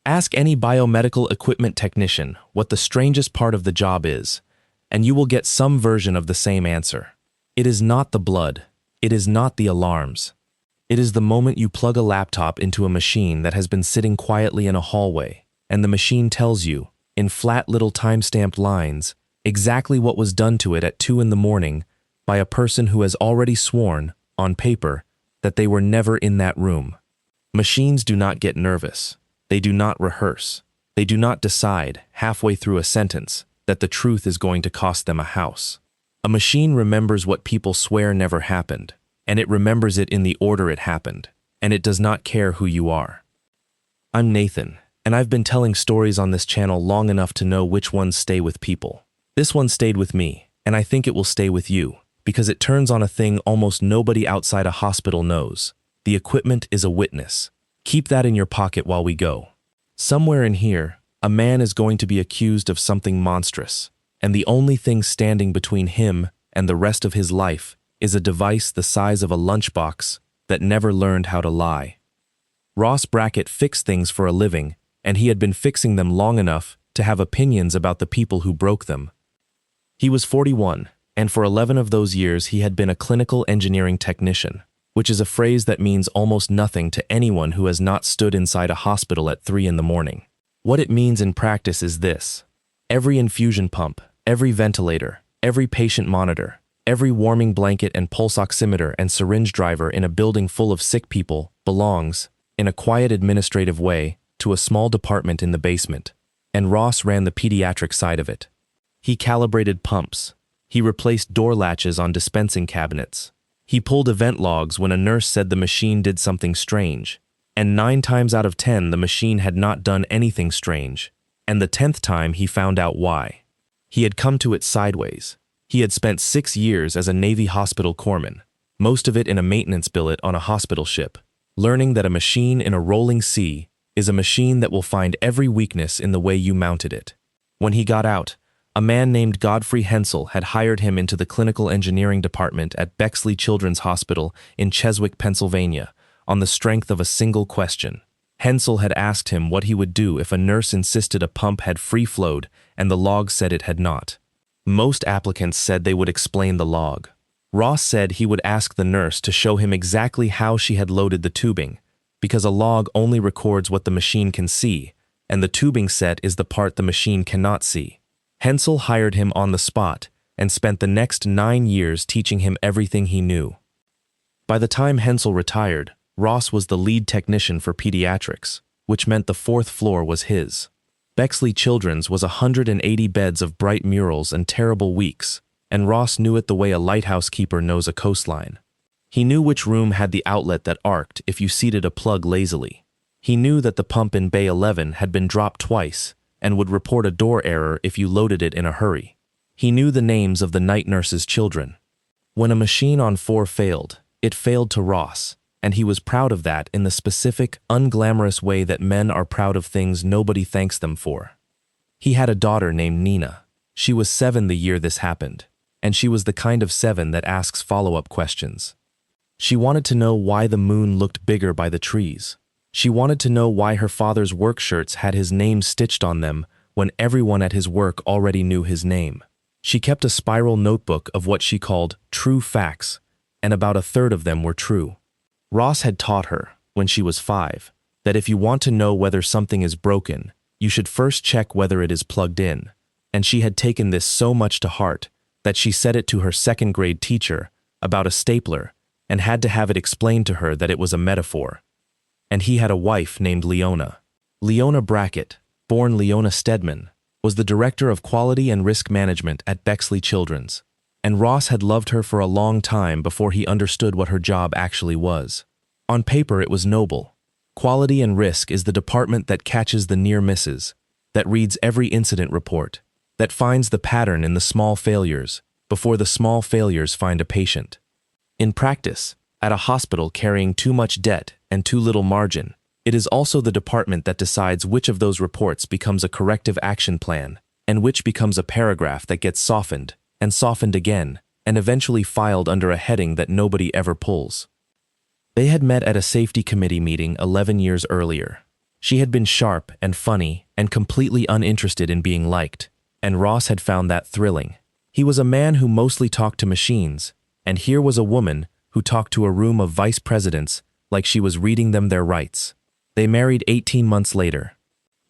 Ask any biomedical equipment technician what the strangest part of the job is, and you will get some version of the same answer. It is not the blood. It is not the alarms. It is the moment you plug a laptop into a machine that has been sitting quietly in a hallway, and the machine tells you, in flat little time-stamped lines, exactly what was done to it at 2 in the morning by a person who has already sworn, on paper, that they were never in that room. Machines do not get nervous. They do not rehearse. They do not decide, halfway through a sentence, that the truth is going to cost them a house. A machine remembers what people swear never happened, and it remembers it in the order it happened, and it does not care who you are. I'm Nathan, and I've been telling stories on this channel long enough to know which ones stay with people. This one stayed with me, and I think it will stay with you, because it turns on a thing almost nobody outside a hospital knows. The equipment is a witness. Keep that in your pocket while we go. Somewhere in here, a man is going to be accused of something monstrous, and the only thing standing between him and the rest of his life is a device the size of a lunchbox that never learned how to lie. Ross Brackett fixed things for a living, and he had been fixing them long enough to have opinions about the people who broke them. He was 41, and for 11 of those years he had been a clinical engineering technician, which is a phrase that means almost nothing to anyone who has not stood inside a hospital at 3 in the morning. What it means in practice is this: every infusion pump, every ventilator, every patient monitor, every warming blanket and pulse oximeter and syringe driver in a building full of sick people belongs, in a quiet administrative way, to a small department in the basement, and Ross ran the pediatric side of it. He calibrated pumps. He replaced door latches on dispensing cabinets. He pulled event logs when a nurse said the machine did something strange, and 9 times out of 10 the machine had not done anything strange, and the 10th time he found out why. He had come to it sideways. He had spent 6 years as a Navy hospital corpsman, most of it in a maintenance billet on a hospital ship, learning that a machine in a rolling sea is a machine that will find every weakness in the way you mounted it. When he got out, a man named Godfrey Hensel had hired him into the clinical engineering department at Bexley Children's Hospital in Cheswick, Pennsylvania, on the strength of a single question. Hensel had asked him what he would do if a nurse insisted a pump had free-flowed and the log said it had not. Most applicants said they would explain the log. Ross said he would ask the nurse to show him exactly how she had loaded the tubing, because a log only records what the machine can see, and the tubing set is the part the machine cannot see. Hensel hired him on the spot and spent the next 9 years teaching him everything he knew. By the time Hensel retired, Ross was the lead technician for pediatrics, which meant the 4th floor was his. Bexley Children's was 180 beds of bright murals and terrible weeks, and Ross knew it the way a lighthouse keeper knows a coastline. He knew which room had the outlet that arced if you seated a plug lazily. He knew that the pump in Bay 11 had been dropped twice and would report a door error if you loaded it in a hurry. He knew the names of the night nurse's children. When a machine on 4 failed, it failed to Ross, and he was proud of that in the specific, unglamorous way that men are proud of things nobody thanks them for. He had a daughter named Nenah. She was 7 the year this happened, and she was the kind of 7 that asks follow-up questions. She wanted to know why the moon looked bigger by the trees. She wanted to know why her father's work shirts had his name stitched on them when everyone at his work already knew his name. She kept a spiral notebook of what she called true facts, and about 1/3 of them were true. Ross had taught her, when she was 5, that if you want to know whether something is broken, you should first check whether it is plugged in, and she had taken this so much to heart that she said it to her 2nd grade teacher about a stapler and had to have it explained to her that it was a metaphor. And he had a wife named Leona. Leona Brackett, born Leona Stedman, was the Director of Quality and Risk Management at Bexley Children's, and Ross had loved her for a long time before he understood what her job actually was. On paper it was noble. Quality and Risk is the department that catches the near misses, that reads every incident report, that finds the pattern in the small failures before the small failures find a patient. In practice, at a hospital carrying too much debt and too little margin, it is also the department that decides which of those reports becomes a corrective action plan and which becomes a paragraph that gets softened and softened again and eventually filed under a heading that nobody ever pulls. They had met at a safety committee meeting 11 years earlier. She had been sharp and funny and completely uninterested in being liked, and Ross had found that thrilling. He was a man who mostly talked to machines, and here was a woman who talked to a room of vice presidents like she was reading them their rights. They married 18 months later.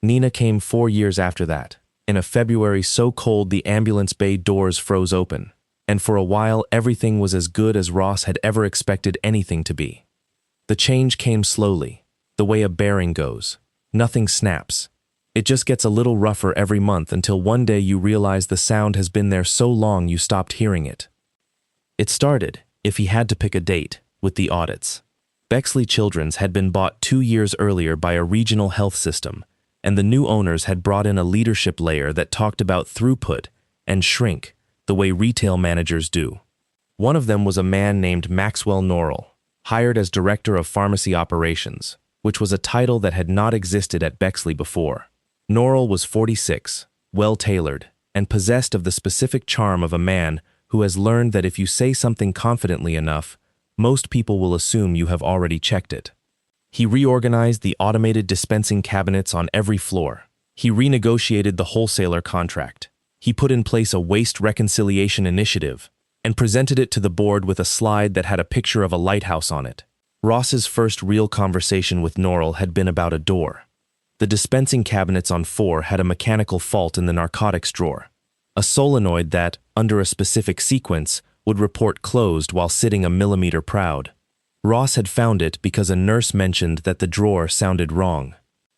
Nenah came 4 years after that, in a February so cold the ambulance bay doors froze open, and for a while everything was as good as Ross had ever expected anything to be. The change came slowly, the way a bearing goes. Nothing snaps. It just gets a little rougher every month until one day you realize the sound has been there so long you stopped hearing it. It started, if he had to pick a date, with the audits. Bexley Children had been bought 2 years earlier by a regional health system, and the new owners had brought in a leadership layer that talked about throughput and shrink the way retail managers do. One of them was a man named Maxwell Norrell, hired as Director of Pharmacy Operations, which was a title that had not existed at Bexley before. Norrell was 46, well-tailored, and possessed of the specific charm of a man who has learned that if you say something confidently enough, most people will assume you have already checked it. He reorganized the automated dispensing cabinets on every floor. He renegotiated the wholesaler contract. He put in place a waste reconciliation initiative and presented it to the board with a slide that had a picture of a lighthouse on it. Ross's first real conversation with Norrell had been about a door. The dispensing cabinets on 4 had a mechanical fault in the narcotics drawer, a solenoid that, under a specific sequence, would report closed while sitting a millimeter proud. Ross had found it because a nurse mentioned that the drawer sounded wrong.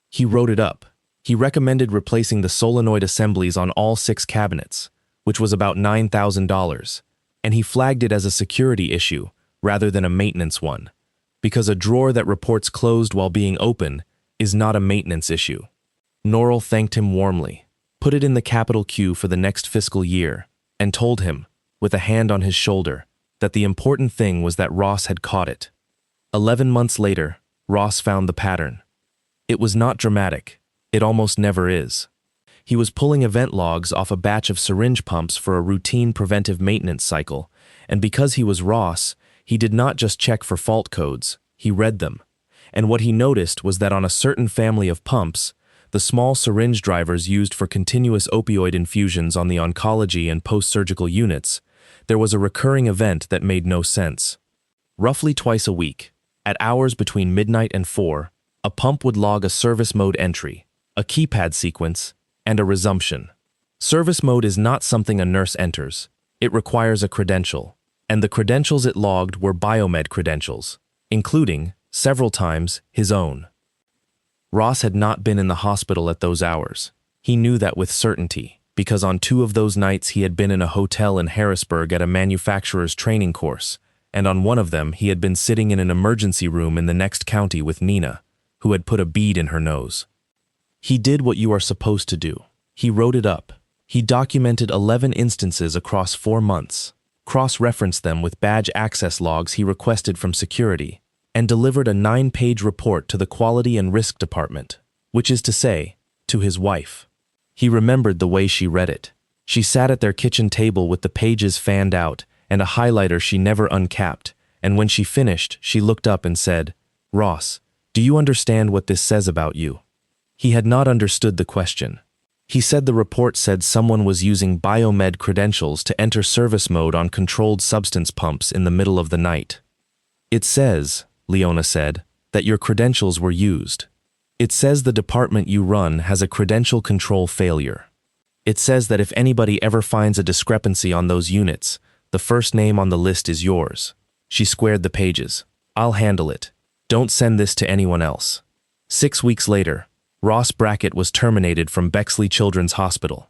He wrote it up. He recommended replacing the solenoid assemblies on all 6 cabinets, which was about $9,000, and he flagged it as a security issue rather than a maintenance one, because a drawer that reports closed while being open is not a maintenance issue. Norrell thanked him warmly, put it in the capital queue for the next fiscal year, and told him, with a hand on his shoulder, that the important thing was that Ross had caught it. 11 months later, Ross found the pattern. It was not dramatic. It almost never is. He was pulling event logs off a batch of syringe pumps for a routine preventive maintenance cycle, and because he was Ross, he did not just check for fault codes, he read them. And what he noticed was that on a certain family of pumps, the small syringe drivers used for continuous opioid infusions on the oncology and post-surgical units, there was a recurring event that made no sense. Roughly twice a week, at hours between midnight and 4, a pump would log a service mode entry, a keypad sequence, and a resumption. Service mode is not something a nurse enters. It requires a credential, and the credentials it logged were biomed credentials, including, several times, his own. Ross had not been in the hospital at those hours. He knew that with certainty, because on 2 of those nights he had been in a hotel in Harrisburg at a manufacturer's training course, and on one of them he had been sitting in an emergency room in the next county with Nenah, who had put a bead in her nose. He did what you are supposed to do. He wrote it up. He documented 11 instances across 4 months, cross-referenced them with badge access logs he requested from security, and delivered a 9-page report to the Quality and Risk Department, which is to say, to his wife. He remembered the way she read it. She sat at their kitchen table with the pages fanned out and a highlighter she never uncapped, and when she finished, she looked up and said, "Ross, do you understand what this says about you?" He had not understood the question. He said the report said someone was using biomed credentials to enter service mode on controlled substance pumps in the middle of the night. "It says," Leona said, "that your credentials were used. It says the department you run has a credential control failure. It says that if anybody ever finds a discrepancy on those units, the first name on the list is yours." She squared the pages. "I'll handle it. Don't send this to anyone else." 6 weeks later, Ross Brackett was terminated from Bexley Children's Hospital.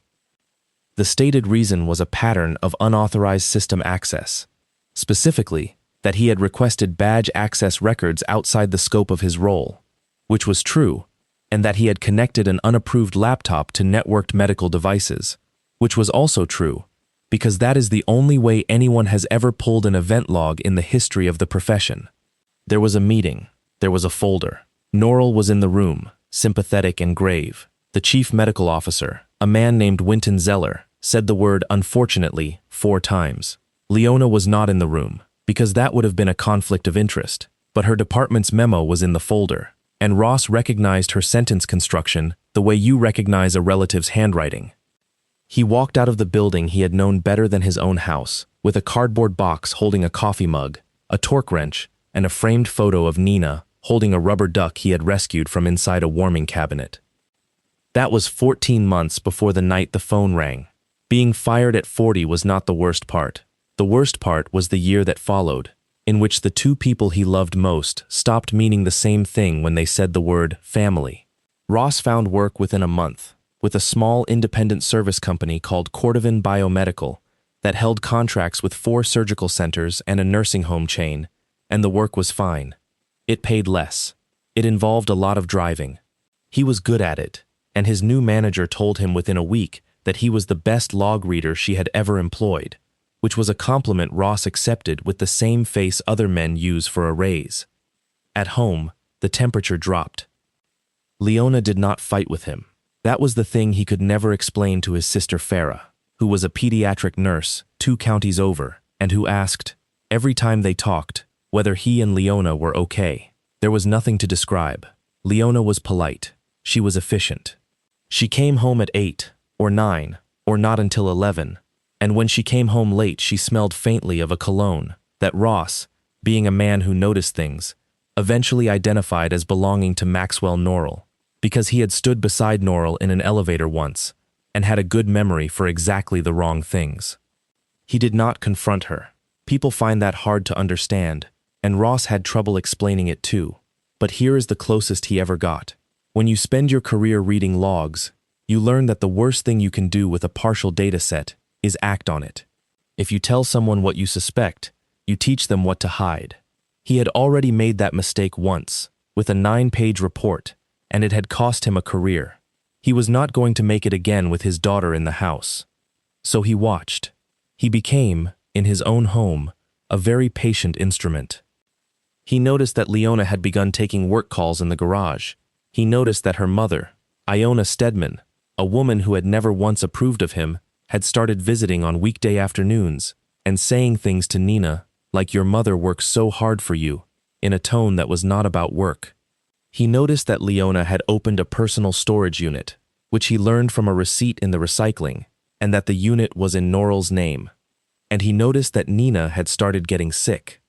The stated reason was a pattern of unauthorized system access. Specifically, that he had requested badge access records outside the scope of his role, which was true, and that he had connected an unapproved laptop to networked medical devices, which was also true, because that is the only way anyone has ever pulled an event log in the history of the profession. There was a meeting. There was a folder. Norrell was in the room, sympathetic and grave. The chief medical officer, a man named Winton Zeller, said the word "unfortunately" 4 times. Leona was not in the room, because that would have been a conflict of interest, but her department's memo was in the folder. And Ross recognized her sentence construction the way you recognize a relative's handwriting. He walked out of the building he had known better than his own house, with a cardboard box holding a coffee mug, a torque wrench, and a framed photo of Nenah holding a rubber duck he had rescued from inside a warming cabinet. That was 14 months before the night the phone rang. Being fired at 40 was not the worst part. The worst part was the year that followed, in which the two people he loved most stopped meaning the same thing when they said the word family. Ross found work within a month, with a small independent service company called Cordovan Biomedical that held contracts with 4 surgical centers and a nursing home chain, and the work was fine. It paid less. It involved a lot of driving. He was good at it, and his new manager told him within a week that he was the best log reader she had ever employed, which was a compliment Ross accepted with the same face other men use for a raise. At home, the temperature dropped. Leona did not fight with him. That was the thing he could never explain to his sister Farah, who was a pediatric nurse 2 counties over, and who asked, every time they talked, whether he and Leona were okay. There was nothing to describe. Leona was polite. She was efficient. She came home at 8, or 9, or not until 11, and when she came home late she smelled faintly of a cologne that Ross, being a man who noticed things, eventually identified as belonging to Maxwell Norrell, because he had stood beside Norrell in an elevator once and had a good memory for exactly the wrong things. He did not confront her. People find that hard to understand, and Ross had trouble explaining it too. But here is the closest he ever got. When you spend your career reading logs, you learn that the worst thing you can do with a partial data set is act on it. If you tell someone what you suspect, you teach them what to hide. He had already made that mistake once, with a 9-page report, and it had cost him a career. He was not going to make it again with his daughter in the house. So he watched. He became, in his own home, a very patient instrument. He noticed that Leona had begun taking work calls in the garage. He noticed that her mother, Iona Stedman, a woman who had never once approved of him, had started visiting on weekday afternoons and saying things to Nenah like your mother works so hard for you, in a tone that was not about work. He noticed that Leona had opened a personal storage unit, which he learned from a receipt in the recycling, and that the unit was in Norrell's name. And he noticed that Nenah had started getting sick.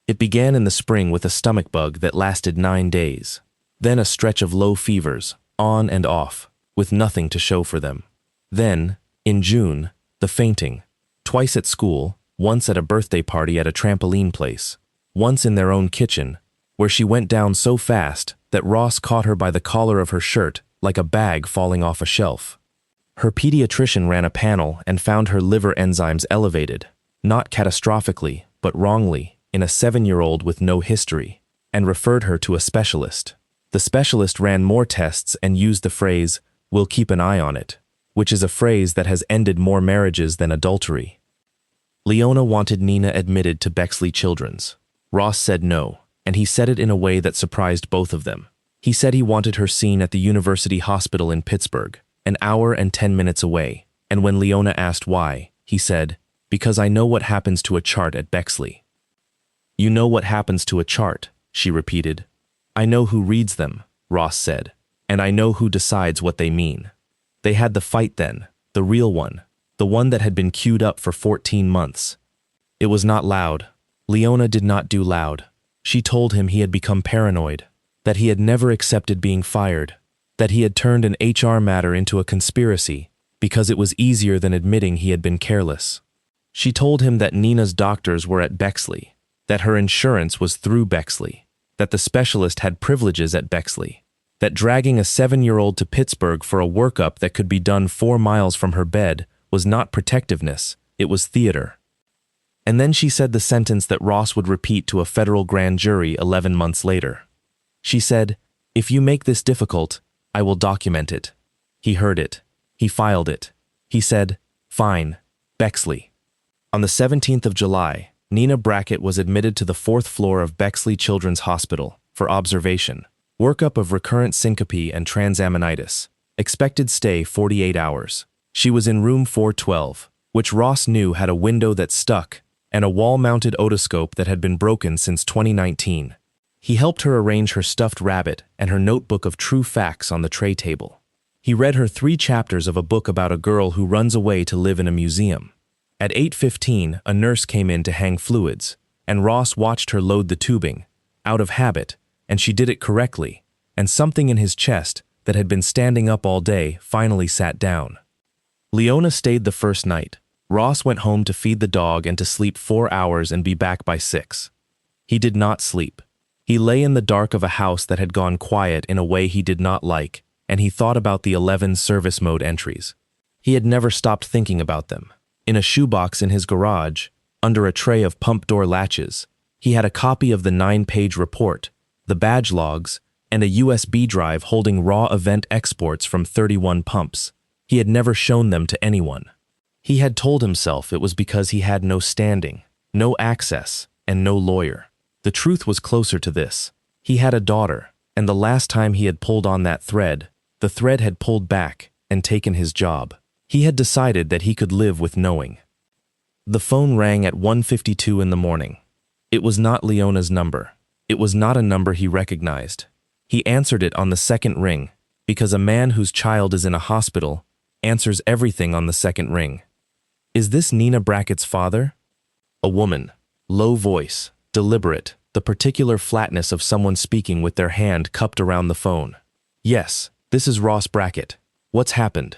It began in the spring with a stomach bug that lasted 9 days, then a stretch of low fevers, on and off, with nothing to show for them. Then, in June, the fainting, twice at school, once at a birthday party at a trampoline place, once in their own kitchen, where she went down so fast that Ross caught her by the collar of her shirt like a bag falling off a shelf. Her pediatrician ran a panel and found her liver enzymes elevated, not catastrophically, but wrongly, in a 7-year-old with no history, and referred her to a specialist. The specialist ran more tests and used the phrase, "We'll keep an eye on it," which is a phrase that has ended more marriages than adultery. Leona wanted Nenah admitted to Bexley Children's. Ross said no, and he said it in a way that surprised both of them. He said he wanted her seen at the University Hospital in Pittsburgh, an hour and 10 minutes away, and when Leona asked why, he said, "Because I know what happens to a chart at Bexley." "You know what happens to a chart," she repeated. "I know who reads them," Ross said, "and I know who decides what they mean." They had the fight then, the real one, the one that had been queued up for 14 months. It was not loud. Leona did not do loud. She told him he had become paranoid, that he had never accepted being fired, that he had turned an HR matter into a conspiracy because it was easier than admitting he had been careless. She told him that Nenah's doctors were at Bexley, that her insurance was through Bexley, that the specialist had privileges at Bexley, that dragging a 7-year-old to Pittsburgh for a workup that could be done 4 miles from her bed was not protectiveness, it was theater. And then she said the sentence that Ross would repeat to a federal grand jury 11 months later. She said, "If you make this difficult, I will document it." He heard it. He filed it. He said, "Fine, Bexley." On the 17th of July, Nenah Brackett was admitted to the 4th floor of Bexley Children's Hospital for observation, workup of recurrent syncope and transaminitis, expected stay 48 hours. She was in room 412, which Ross knew had a window that stuck and a wall-mounted otoscope that had been broken since 2019. He helped her arrange her stuffed rabbit and her notebook of true facts on the tray table. He read her 3 chapters of a book about a girl who runs away to live in a museum. At 8:15, a nurse came in to hang fluids, and Ross watched her load the tubing, out of habit, and she did it correctly, and something in his chest that had been standing up all day finally sat down. Leona stayed the first night. Ross went home to feed the dog and to sleep 4 hours and be back by 6. He did not sleep. He lay in the dark of a house that had gone quiet in a way he did not like, and he thought about the 11 service mode entries. He had never stopped thinking about them. In a shoebox in his garage, under a tray of pump door latches, he had a copy of the 9-page report, the badge logs, and a USB drive holding raw event exports from 31 pumps. He had never shown them to anyone. He had told himself it was because he had no standing, no access, and no lawyer. The truth was closer to this. He had a daughter, and the last time he had pulled on that thread, the thread had pulled back and taken his job. He had decided that he could live with knowing. The phone rang at 1:52 in the morning. It was not Leona's number. It was not a number he recognized. He answered it on the second ring, because a man whose child is in a hospital answers everything on the second ring. Is this Nenah Brackett's father? A woman, low voice, deliberate, the particular flatness of someone speaking with their hand cupped around the phone. Yes, this is Ross Brackett. What's happened?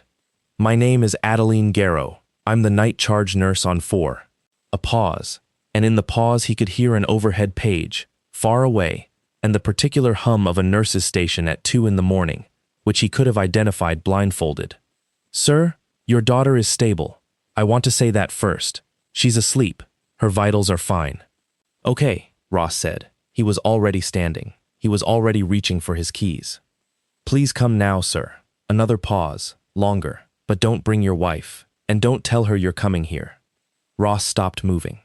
My name is Adeline Garrow. I'm the night charge nurse on 4. A pause, and in the pause he could hear an overhead page, far away, and the particular hum of a nurse's station at 2 in the morning, which he could have identified blindfolded. Sir, your daughter is stable. I want to say that first. She's asleep. Her vitals are fine. Okay, Ross said. He was already standing. He was already reaching for his keys. Please come now, sir. Another pause, longer, but don't bring your wife, and don't tell her you're coming here. Ross stopped moving.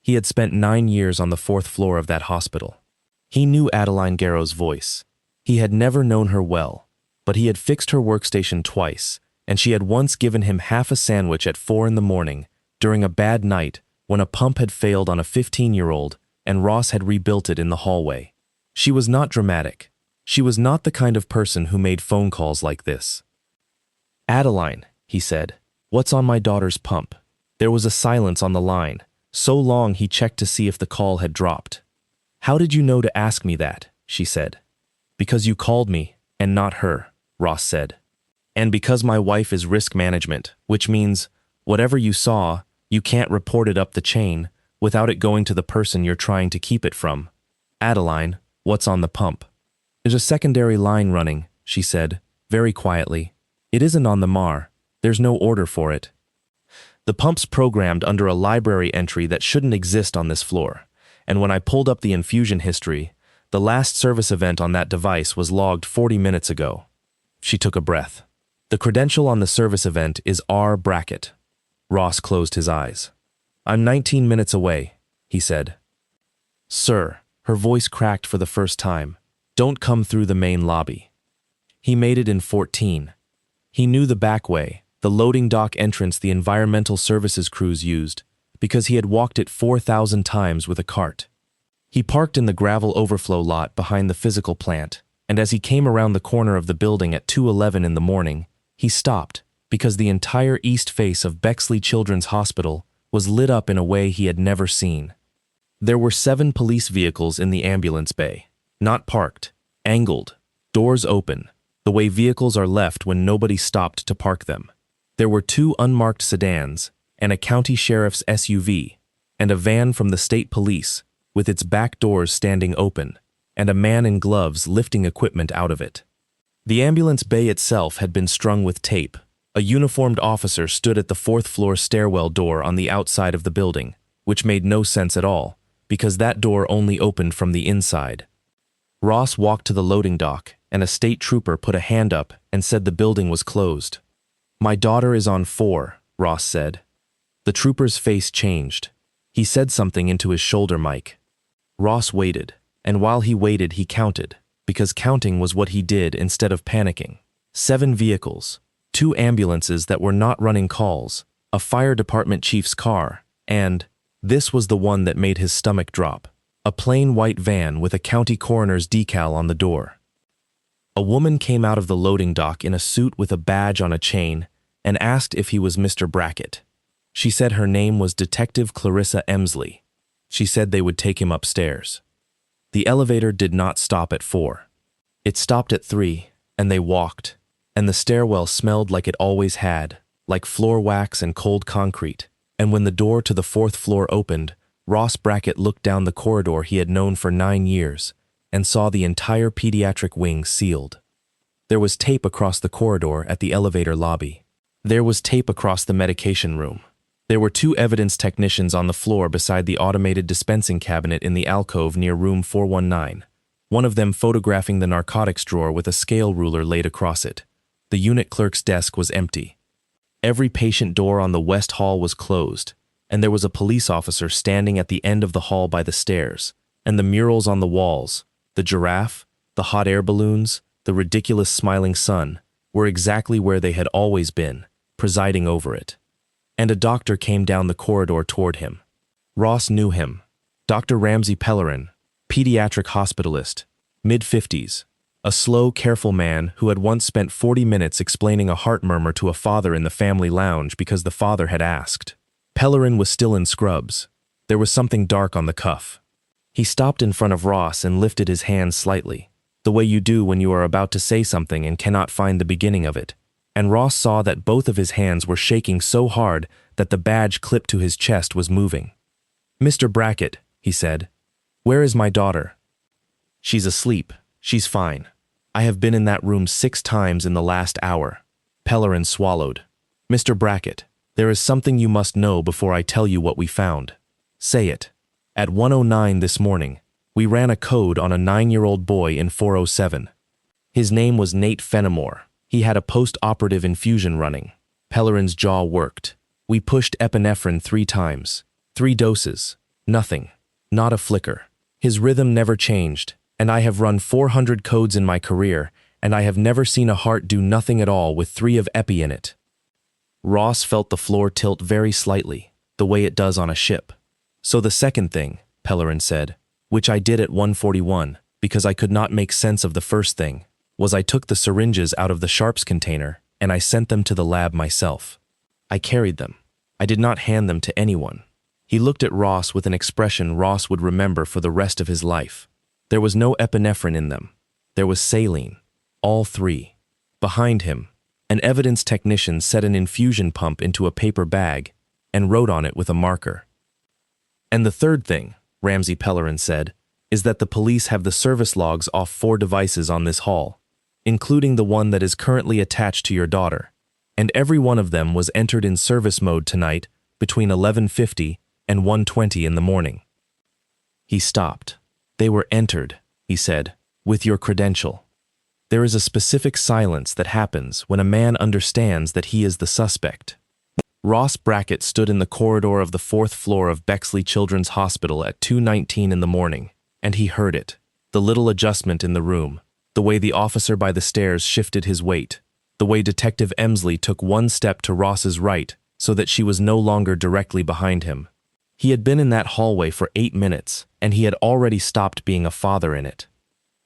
He had spent 9 years on the 4th floor of that hospital. He knew Adeline Garrow's voice. He had never known her well, but he had fixed her workstation twice, and she had once given him half a sandwich at 4 in the morning during a bad night when a pump had failed on a 15-year-old and Ross had rebuilt it in the hallway. She was not dramatic. She was not the kind of person who made phone calls like this. Adeline, he said, what's on my daughter's pump? There was a silence on the line, so long he checked to see if the call had dropped. How did you know to ask me that? She said. Because you called me, and not her, Ross said. And because my wife is risk management, which means whatever you saw, you can't report it up the chain without it going to the person you're trying to keep it from. Adeline, what's on the pump? There's a secondary line running, she said, very quietly. It isn't on the MAR. There's no order for it. The pump's programmed under a library entry that shouldn't exist on this floor, and when I pulled up the infusion history, the last service event on that device was logged 40 minutes ago. She took a breath. The credential on the service event is R. Brackett. Ross closed his eyes. I'm 19 minutes away, he said. Sir, her voice cracked for the first time. Don't come through the main lobby. He made it in 14. He knew the back way, the loading dock entrance the environmental services crews used, because he had walked it 4,000 times with a cart. He parked in the gravel overflow lot behind the physical plant, and as he came around the corner of the building at 2:11 in the morning, he stopped, because the entire east face of Bexley Children's Hospital was lit up in a way he had never seen. There were 7 police vehicles in the ambulance bay, not parked, angled, doors open, the way vehicles are left when nobody stopped to park them. There were 2 unmarked sedans, and a county sheriff's SUV, and a van from the state police, with its back doors standing open, and a man in gloves lifting equipment out of it. The ambulance bay itself had been strung with tape. A uniformed officer stood at the 4th floor stairwell door on the outside of the building, which made no sense at all, because that door only opened from the inside. Ross walked to the loading dock, and a state trooper put a hand up and said the building was closed. My daughter is on 4, Ross said. The trooper's face changed. He said something into his shoulder mic. Ross waited, and while he waited he counted, because counting was what he did instead of panicking. 7 vehicles, 2 ambulances that were not running calls, a fire department chief's car, and this was the one that made his stomach drop. A plain white van with a county coroner's decal on the door. A woman came out of the loading dock in a suit with a badge on a chain and asked if he was Mr. Brackett. She said her name was Detective Clarissa Emsley. She said they would take him upstairs. The elevator did not stop at 4. It stopped at 3, and they walked, and the stairwell smelled like it always had, like floor wax and cold concrete, and when the door to the 4th floor opened, Ross Brackett looked down the corridor he had known for 9 years and saw the entire pediatric wing sealed. There was tape across the corridor at the elevator lobby. There was tape across the medication room. There were 2 evidence technicians on the floor beside the automated dispensing cabinet in the alcove near room 419, one of them photographing the narcotics drawer with a scale ruler laid across it. The unit clerk's desk was empty. Every patient door on the west hall was closed, and there was a police officer standing at the end of the hall by the stairs, and the murals on the walls, the giraffe, the hot air balloons, the ridiculous smiling sun, were exactly where they had always been, presiding over it. And a doctor came down the corridor toward him. Ross knew him. Dr. Ramsey Pellerin, pediatric hospitalist, mid-50s, a slow, careful man who had once spent 40 minutes explaining a heart murmur to a father in the family lounge because the father had asked. Pellerin was still in scrubs. There was something dark on the cuff. He stopped in front of Ross and lifted his hand slightly, the way you do when you are about to say something and cannot find the beginning of it. And Ross saw that both of his hands were shaking so hard that the badge clipped to his chest was moving. "Mr. Brackett," he said, "where is my daughter?" "She's asleep. She's fine. I have been in that room 6 times in the last hour." Pellerin swallowed. "Mr. Brackett, there is something you must know before I tell you what we found." "Say it." "At 1:09 this morning, we ran a code on a 9-year-old boy in 407. His name was Nate Fenimore. He had a post-operative infusion running." Pellerin's jaw worked. "We pushed epinephrine 3 times. 3 doses. Nothing. Not a flicker. His rhythm never changed, and I have run 400 codes in my career, and I have never seen a heart do nothing at all with 3 of epi in it." Ross felt the floor tilt very slightly, the way it does on a ship. "So the second thing," Pellerin said, "which I did at 1:41, because I could not make sense of the first thing, was I took the syringes out of the sharps container and I sent them to the lab myself. I carried them. I did not hand them to anyone." He looked at Ross with an expression Ross would remember for the rest of his life. There was no epinephrine in them. There was saline. All 3. Behind him, an evidence technician set an infusion pump into a paper bag and wrote on it with a marker. "And the third thing," Ramsey Pellerin said, "is that the police have the service logs off 4 devices on this hall, including the one that is currently attached to your daughter, and every one of them was entered in service mode tonight between 11:50 and 1:20 in the morning." He stopped. "They were entered," he said, "with your credential. There is a specific silence that happens when a man understands that he is the suspect." Ross Brackett stood in the corridor of the 4th floor of Bexley Children's Hospital at 2:19 in the morning, and he heard it, the little adjustment in the room, the way the officer by the stairs shifted his weight, the way Detective Emsley took 1 step to Ross's right so that she was no longer directly behind him. He had been in that hallway for 8 minutes, and he had already stopped being a father in it.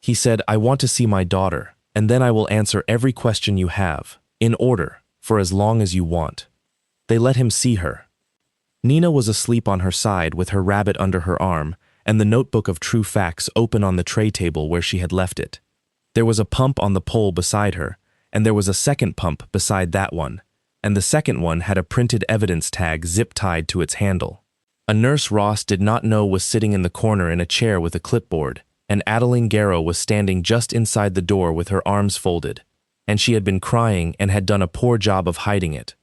He said, "I want to see my daughter, and then I will answer every question you have, in order, for as long as you want." They let him see her. Nenah was asleep on her side with her rabbit under her arm and the notebook of true facts open on the tray table where she had left it. There was a pump on the pole beside her, and there was a second pump beside that one, and the second one had a printed evidence tag zip-tied to its handle. A nurse Ross did not know was sitting in the corner in a chair with a clipboard, and Adeline Garrow was standing just inside the door with her arms folded, and she had been crying and had done a poor job of hiding it.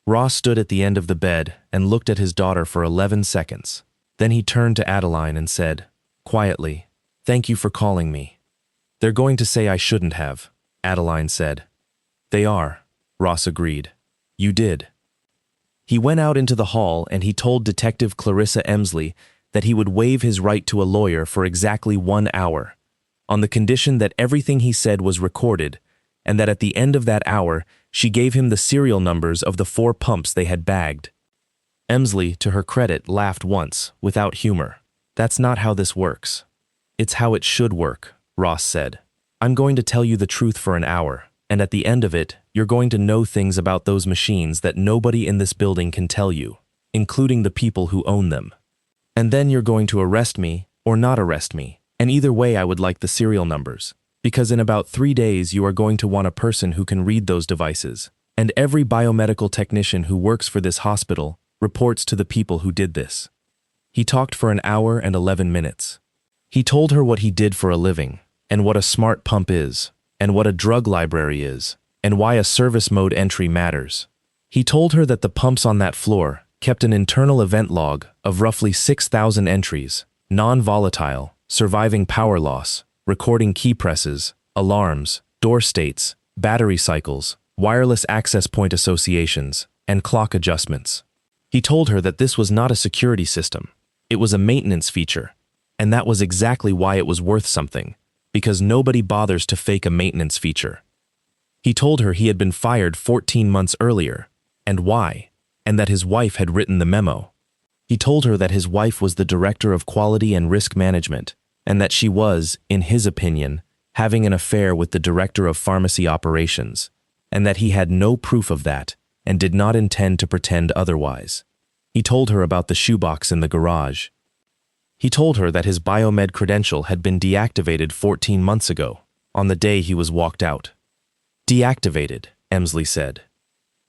Ross stood at the end of the bed and looked at his daughter for 11 seconds. Then he turned to Adeline and said, quietly, "Thank you for calling me." "They're going to say I shouldn't have," Adeline said. "They are," Ross agreed. "You did." He went out into the hall and he told Detective Clarissa Emsley that he would waive his right to a lawyer for exactly 1 hour, on the condition that everything he said was recorded, and that at the end of that hour she gave him the serial numbers of the 4 pumps they had bagged. Emsley, to her credit, laughed once, without humor. That's not how this works. It's how it should work, Ross said. I'm going to tell you the truth for an hour, and at the end of it, you're going to know things about those machines that nobody in this building can tell you, including the people who own them. And then you're going to arrest me or not arrest me, and either way I would like the serial numbers, because in about 3 days you are going to want a person who can read those devices, and every biomedical technician who works for this hospital reports to the people who did this. He talked for an hour and 11 minutes. He told her what he did for a living, and what a smart pump is, and what a drug library is, and why a service mode entry matters. He told her that the pumps on that floor kept an internal event log of roughly 6,000 entries, non-volatile, surviving power loss, recording key presses, alarms, door states, battery cycles, wireless access point associations, and clock adjustments. He told her that this was not a security system. It was a maintenance feature, and that was exactly why it was worth something, because nobody bothers to fake a maintenance feature. He told her he had been fired 14 months earlier, and why, and that his wife had written the memo. He told her that his wife was the director of quality and risk management, and that she was, in his opinion, having an affair with the director of pharmacy operations, and that he had no proof of that and did not intend to pretend otherwise. He told her about the shoebox in the garage. He told her that his biomed credential had been deactivated 14 months ago, on the day he was walked out. Deactivated, Emsley said.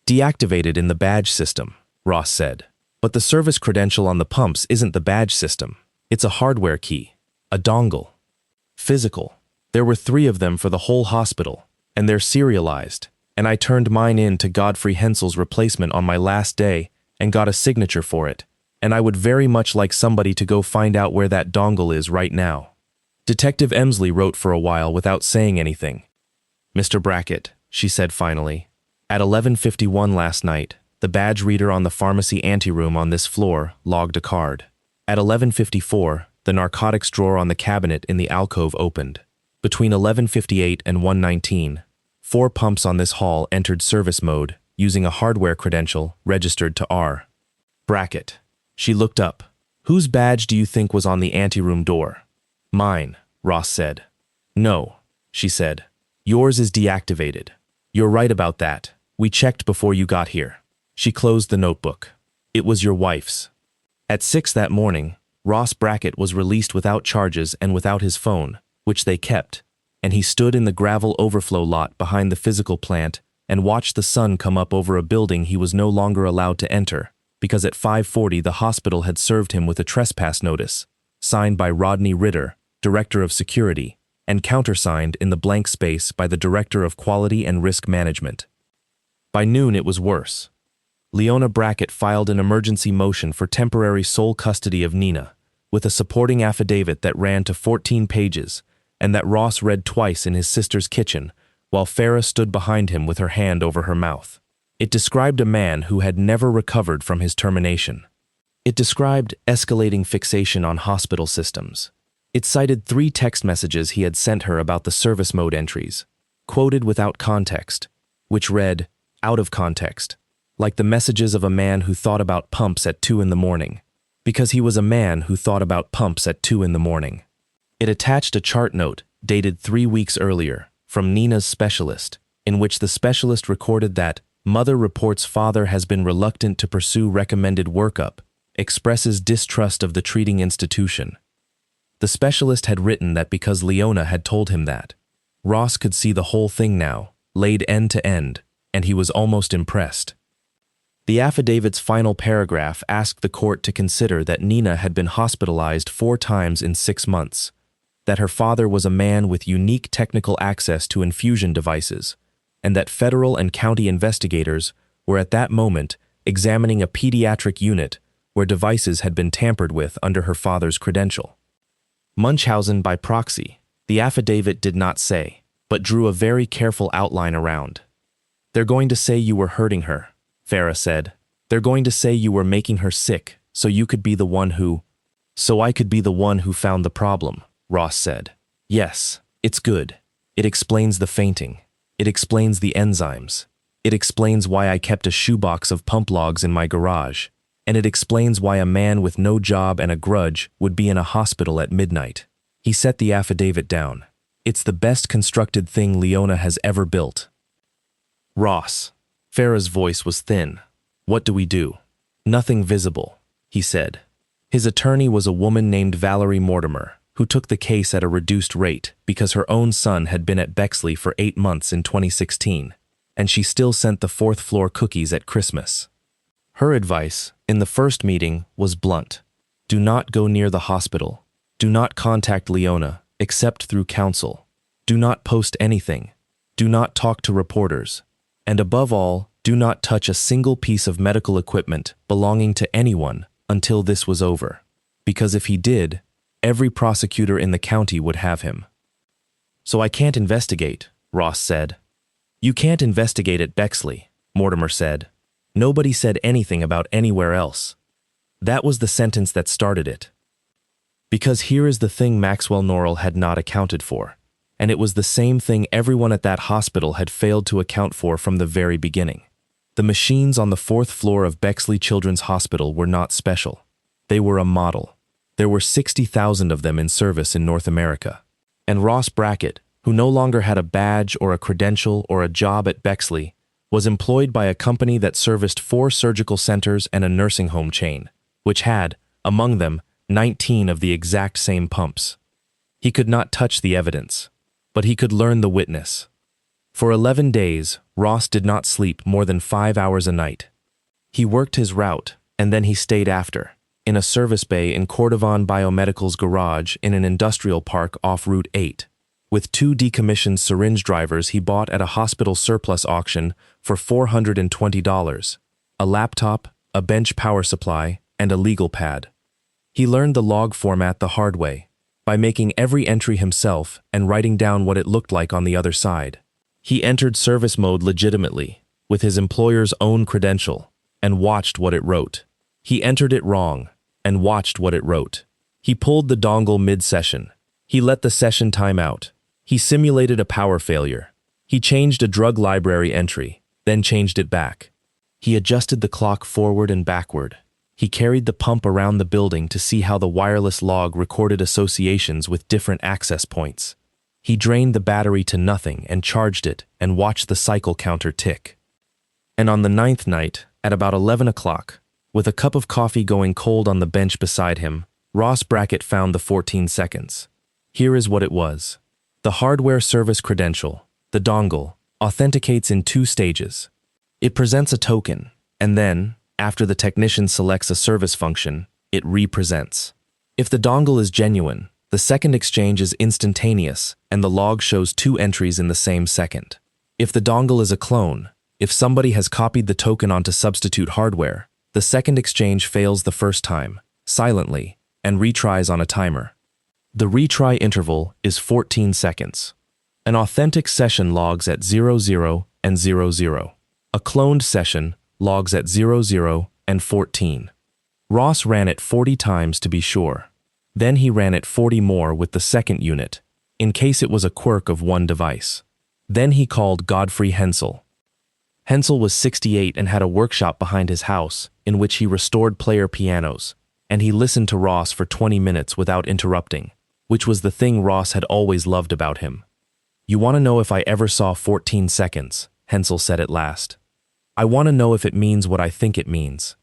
Deactivated in the badge system, Ross said. But the service credential on the pumps isn't the badge system. It's a hardware key, a dongle. Physical. There were 3 of them for the whole hospital, and they're serialized, and I turned mine in to Godfrey Hensel's replacement on my last day and got a signature for it, and I would very much like somebody to go find out where that dongle is right now. Detective Emsley wrote for a while without saying anything. Mr. Brackett, she said finally, at 11:51 last night, the badge reader on the pharmacy anteroom on this floor logged a card. At 11:54, the narcotics drawer on the cabinet in the alcove opened. Between 11:58 and 1:19, 4 pumps on this hall entered service mode using a hardware credential registered to R. Brackett. She looked up. Whose badge do you think was on the anteroom door? Mine, Ross said. No, she said. Yours is deactivated. You're right about that. We checked before you got here. She closed the notebook. It was your wife's. At 6 that morning, Ross Brackett was released without charges and without his phone, which they kept, and he stood in the gravel overflow lot behind the physical plant and watched the sun come up over a building he was no longer allowed to enter, because at 5:40 the hospital had served him with a trespass notice, signed by Rodney Ritter, Director of Security, and countersigned in the blank space by the Director of Quality and Risk Management. By noon it was worse. Leona Brackett filed an emergency motion for temporary sole custody of Nenah, with a supporting affidavit that ran to 14 pages, and that Ross read twice in his sister's kitchen, while Farah stood behind him with her hand over her mouth. It described a man who had never recovered from his termination. It described escalating fixation on hospital systems. It cited 3 text messages he had sent her about the service mode entries, quoted without context, which read, out of context, like the messages of a man who thought about pumps at 2 in the morning, because he was a man who thought about pumps at 2 in the morning. It attached a chart note, dated 3 weeks earlier, from Nenah's specialist, in which the specialist recorded that mother reports father has been reluctant to pursue recommended workup, expresses distrust of the treating institution. The specialist had written that because Leona had told him that. Ross could see the whole thing now, laid end to end, and he was almost impressed. The affidavit's final paragraph asked the court to consider that Nenah had been hospitalized 4 times in 6 months, that her father was a man with unique technical access to infusion devices, and that federal and county investigators were at that moment examining a pediatric unit where devices had been tampered with under her father's credential. Munchausen by proxy, the affidavit did not say, but drew a very careful outline around. They're going to say you were hurting her, Farah said. They're going to say you were making her sick, so you could be the one who... So I could be the one who found the problem, Ross said. Yes, it's good. It explains the fainting. It explains the enzymes. It explains why I kept a shoebox of pump logs in my garage. and it explains why a man with no job and a grudge would be in a hospital at midnight. He set the affidavit down. It's the best constructed thing Leona has ever built. Ross. Farah's voice was thin. What do we do? Nothing visible, he said. His attorney was a woman named Valerie Mortimer, who took the case at a reduced rate because her own son had been at Bexley for 8 months in 2016, and she still sent the fourth-floor cookies at Christmas. Her advice, in the first meeting, was blunt. Do not go near the hospital. Do not contact Leona, except through counsel. Do not post anything. Do not talk to reporters. And above all, do not touch a single piece of medical equipment belonging to anyone until this was over. Because if he did, every prosecutor in the county would have him. So I can't investigate, Ross said. You can't investigate at Bexley, Mortimer said. Nobody said anything about anywhere else. That was the sentence that started it. Because here is the thing Maxwell Norrell had not accounted for, and it was the same thing everyone at that hospital had failed to account for from the very beginning. The machines on the 4th floor of Bexley Children's Hospital were not special. They were a model. There were 60,000 of them in service in North America. And Ross Brackett, who no longer had a badge or a credential or a job at Bexley, was employed by a company that serviced 4 surgical centers and a nursing home chain, which had, among them, 19 of the exact same pumps. He could not touch the evidence, but he could learn the witness. For 11 days, Ross did not sleep more than 5 hours a night. He worked his route, and then he stayed after, in a service bay in Cordovan Biomedical's garage in an industrial park off Route 8, with 2 decommissioned syringe drivers he bought at a hospital surplus auction for $420, a laptop, a bench power supply, and a legal pad. He learned the log format the hard way, by making every entry himself and writing down what it looked like on the other side. He entered service mode legitimately, with his employer's own credential, and watched what it wrote. He entered it wrong, and watched what it wrote. He pulled the dongle mid-session. He let the session time out. He simulated a power failure. He changed a drug library entry, then changed it back. He adjusted the clock forward and backward. He carried the pump around the building to see how the wireless log recorded associations with different access points. He drained the battery to nothing and charged it and watched the cycle counter tick. And on the 9th night, at about 11 o'clock, with a cup of coffee going cold on the bench beside him, Ross Brackett found the 14 seconds. Here is what it was. The hardware service credential, the dongle, authenticates in 2 stages. It presents a token, and then, after the technician selects a service function, it represents. If the dongle is genuine, the second exchange is instantaneous, and the log shows 2 entries in the same second. If the dongle is a clone, if somebody has copied the token onto substitute hardware, the second exchange fails the first time, silently, and retries on a timer. The retry interval is 14 seconds. An authentic session logs at 00 and 00. A cloned session logs at 00 and 14. Ross ran it 40 times to be sure. Then he ran it 40 more with the second unit, in case it was a quirk of one device. Then he called Godfrey Hensel. Hensel was 68 and had a workshop behind his house in which he restored player pianos, and he listened to Ross for 20 minutes without interrupting, which was the thing Ross had always loved about him. You want to know if I ever saw 14 seconds, Hensel said at last. I want to know if it means what I think it means.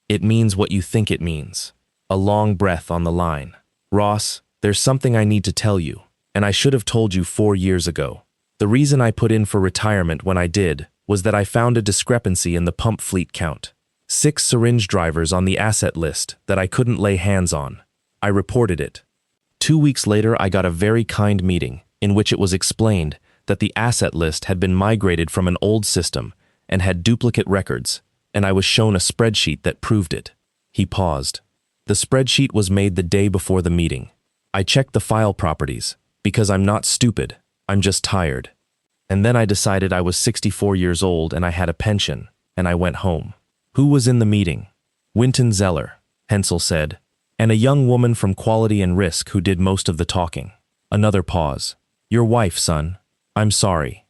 It means what you think it means. A long breath on the line. Ross, there's something I need to tell you, and I should have told you 4 years ago. The reason I put in for retirement when I did was that I found a discrepancy in the pump fleet count. 6 syringe drivers on the asset list that I couldn't lay hands on. I reported it. 2 weeks later, I got a very kind meeting in which it was explained that the asset list had been migrated from an old system and had duplicate records, and I was shown a spreadsheet that proved it. He paused. The spreadsheet was made the day before the meeting. I checked the file properties, because I'm not stupid, I'm just tired. And then I decided I was 64 years old and I had a pension, and I went home. Who was in the meeting? Winton Zeller, Hensel said, and a young woman from Quality and Risk who did most of the talking. Another pause. Your wife, son. I'm sorry.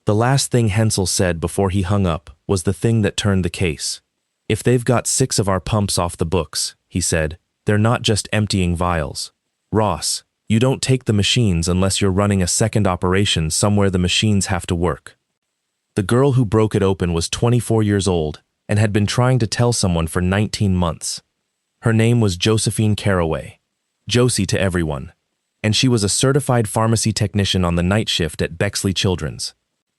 The last thing Hensel said before he hung up was the thing that turned the case. If they've got 6 of our pumps off the books, he said, they're not just emptying vials. Ross, you don't take the machines unless you're running a second operation somewhere the machines have to work. The girl who broke it open was 24 years old and had been trying to tell someone for 19 months. Her name was Josephine Caraway, Josie to everyone, and she was a certified pharmacy technician on the night shift at Bexley Children's.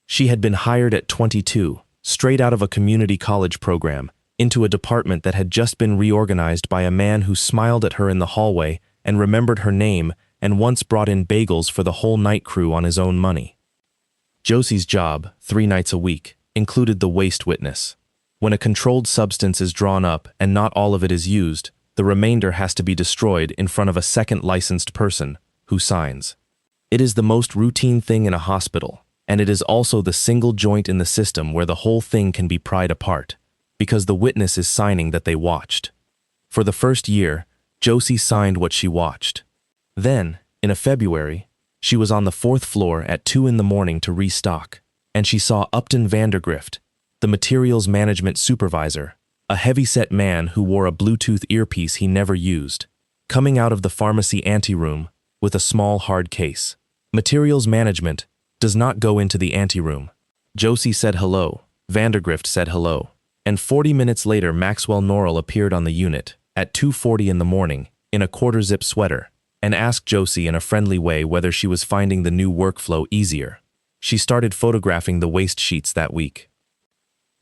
She had been hired at 22, straight out of a community college program, into a department that had just been reorganized by a man who smiled at her in the hallway and remembered her name and once brought in bagels for the whole night crew on his own money. Josie's job, 3 nights a week, included the waste witness. When a controlled substance is drawn up and not all of it is used, the remainder has to be destroyed in front of a second licensed person who signs. It is the most routine thing in a hospital, and it is also the single joint in the system where the whole thing can be pried apart, because the witness is signing that they watched. For the first year, Josie signed what she watched. Then, in February, she was on the 4th floor at 2 in the morning to restock, and she saw Upton Vandergrift, the materials management supervisor, a heavy-set man who wore a Bluetooth earpiece he never used, coming out of the pharmacy anteroom with a small hard case. Materials management does not go into the anteroom. Josie said hello, Vandergrift said hello, and 40 minutes later Maxwell Norrell appeared on the unit at 2:40 in the morning in a quarter-zip sweater and asked Josie in a friendly way whether she was finding the new workflow easier. She started photographing the waste sheets that week.